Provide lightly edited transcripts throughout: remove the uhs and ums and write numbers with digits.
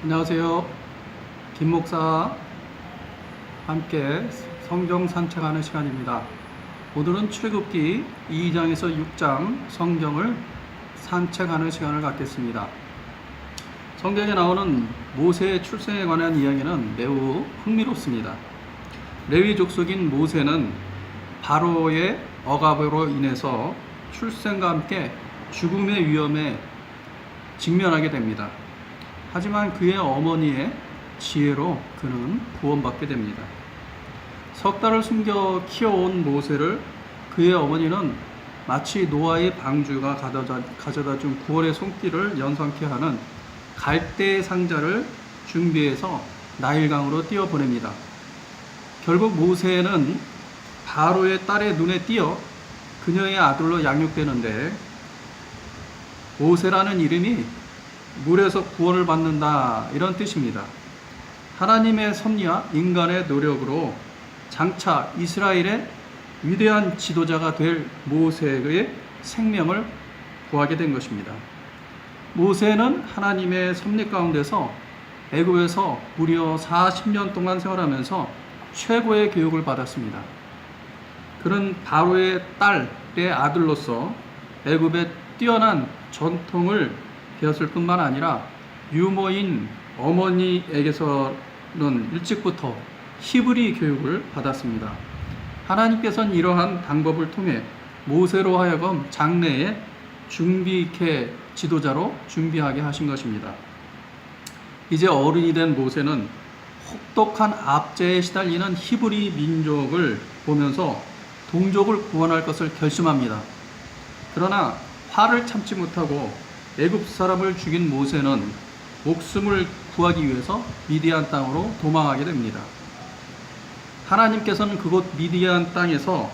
안녕하세요. 김 목사와 함께 성경 산책하는 시간입니다. 오늘은 출애굽기 2장에서 6장 성경을 산책하는 시간을 갖겠습니다. 성경에 나오는 모세의 출생에 관한 이야기는 매우 흥미롭습니다. 레위 족속인 모세는 바로의 억압으로 인해서 출생과 함께 죽음의 위험에 직면하게 됩니다. 하지만 그의 어머니의 지혜로 그는 구원받게 됩니다. 석 달을 숨겨 키워온 모세를 그의 어머니는 마치 노아의 방주가 가져다 준 구원의 손길을 연상케 하는 갈대 상자를 준비해서 나일강으로 띄워보냅니다. 결국 모세는 바로의 딸의 눈에 띄어 그녀의 아들로 양육되는데, 모세라는 이름이 물에서 구원을 받는다, 이런 뜻입니다. 하나님의 섭리와 인간의 노력으로 장차 이스라엘의 위대한 지도자가 될 모세의 생명을 구하게 된 것입니다. 모세는 하나님의 섭리 가운데서 애굽에서 무려 40년 동안 생활하면서 최고의 교육을 받았습니다. 그는 바로의 딸의 아들로서 애굽의 뛰어난 전통을 배웠을 뿐만 아니라 유모인 어머니에게서는 일찍부터 히브리 교육을 받았습니다. 하나님께서는 이러한 방법을 통해 모세로 하여금 장래의 준비케 지도자로 준비하게 하신 것입니다. 이제 어른이 된 모세는 혹독한 압제에 시달리는 히브리 민족을 보면서 동족을 구원할 것을 결심합니다. 그러나 화를 참지 못하고 애굽 사람을 죽인 모세는 목숨을 구하기 위해서 미디안 땅으로 도망하게 됩니다. 하나님께서는 그곳 미디안 땅에서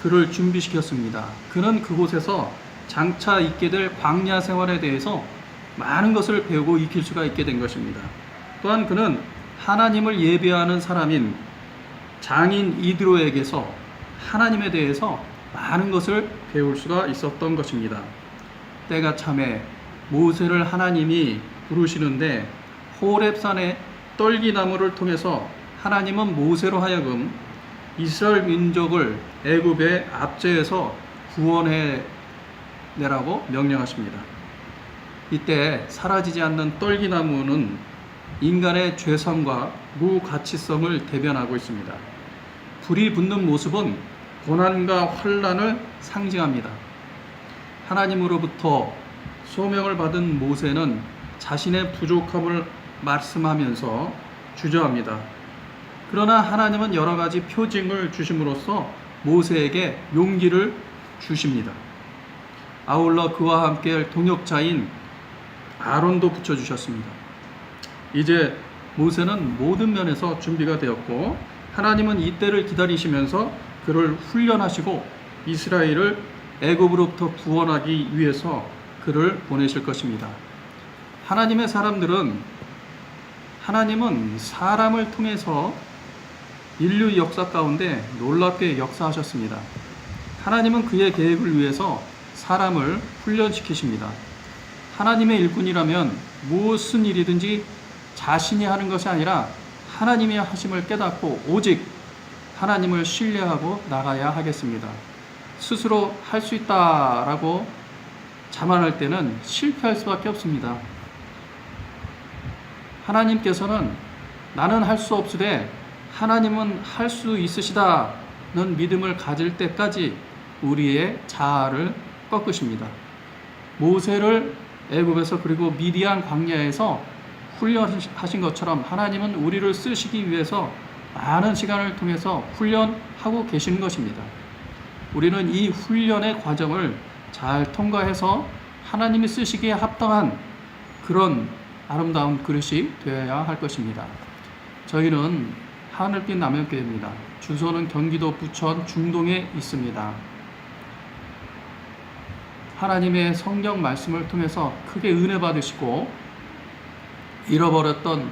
그를 준비시켰습니다. 그는 그곳에서 장차 있게 될 광야 생활에 대해서 많은 것을 배우고 익힐 수가 있게 된 것입니다. 또한 그는 하나님을 예배하는 사람인 장인 이드로에게서 하나님에 대해서 많은 것을 배울 수가 있었던 것입니다. 때가 참에 모세를 하나님이 부르시는데, 호렙산의 떨기나무를 통해서 하나님은 모세로 하여금 이스라엘 민족을 애굽의 압제에서 구원해 내라고 명령하십니다. 이때 사라지지 않는 떨기나무는 인간의 죄성과 무가치성을 대변하고 있습니다. 불이 붙는 모습은 고난과 환난을 상징합니다. 하나님으로부터 소명을 받은 모세는 자신의 부족함을 말씀하면서 주저합니다. 그러나 하나님은 여러 가지 표징을 주심으로써 모세에게 용기를 주십니다. 아울러 그와 함께 동역자인 아론도 붙여주셨습니다. 이제 모세는 모든 면에서 준비가 되었고, 하나님은 이때를 기다리시면서 그를 훈련하시고 이스라엘을 애굽으로부터 구원하기 위해서 그를 보내실 것입니다. 하나님은 사람을 통해서 인류 역사 가운데 놀랍게 역사하셨습니다. 하나님은 그의 계획을 위해서 사람을 훈련시키십니다. 하나님의 일꾼이라면 무슨 일이든지 자신이 하는 것이 아니라 하나님의 하심을 깨닫고 오직 하나님을 신뢰하고 나가야 하겠습니다. 스스로 할 수 있다라고 자만할 때는 실패할 수밖에 없습니다. 하나님께서는 나는 할 수 없으되 하나님은 할 수 있으시다는 믿음을 가질 때까지 우리의 자아를 꺾으십니다. 모세를 애굽에서 그리고 미디안 광야에서 훈련하신 것처럼 하나님은 우리를 쓰시기 위해서 많은 시간을 통해서 훈련하고 계시는 것입니다. 우리는 이 훈련의 과정을 잘 통과해서 하나님이 쓰시기에 합당한 그런 아름다운 그릇이 되어야 할 것입니다. 저희는 하늘빛 남영교회입니다. 주소는 경기도 부천 중동에 있습니다. 하나님의 성경 말씀을 통해서 크게 은혜 받으시고 잃어버렸던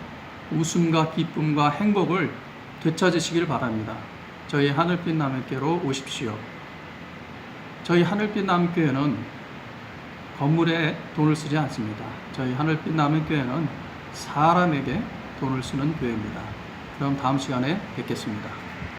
웃음과 기쁨과 행복을 되찾으시길 바랍니다. 저희 하늘빛 남영교회로 오십시오. 저희 하늘빛 남영교회는 건물에 돈을 쓰지 않습니다. 저희 하늘빛 남영교회는 사람에게 돈을 쓰는 교회입니다. 그럼 다음 시간에 뵙겠습니다.